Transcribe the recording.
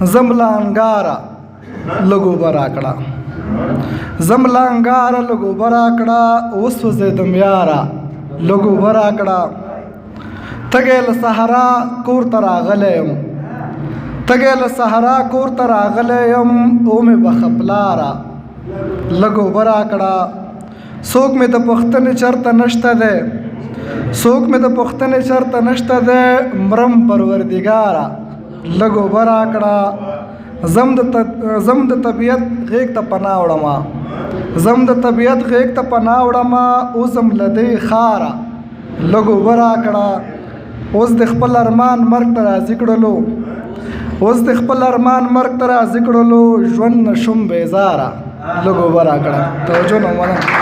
زملانګاره لږو براکړه زملانګاره لږو براکړه وسوځېدم یاره لږو براکړه تږی له صحرا کور ته راغلی یم تږی له صحرا کور ته راغلی یم ومې بخه پلاره لږو براکړه څوک مې د پوښتنې چرته نشته دی څوک مې د پوښتنې چرته نشته دی مرم پروردګاره لږو براکړه زم د طبیعت غیږ ته پناه وړمه زم د طبیعت غیږ ته پناه وړمه اوسم له دې ښاره لږو براکړه اوس د خپل ارمان مرګ ته راضي کړلو اوس د خپل ارمان مرګ ته راضي کړلو ژوند نه شوم بیزاره لږو براکړه توجه نه مننه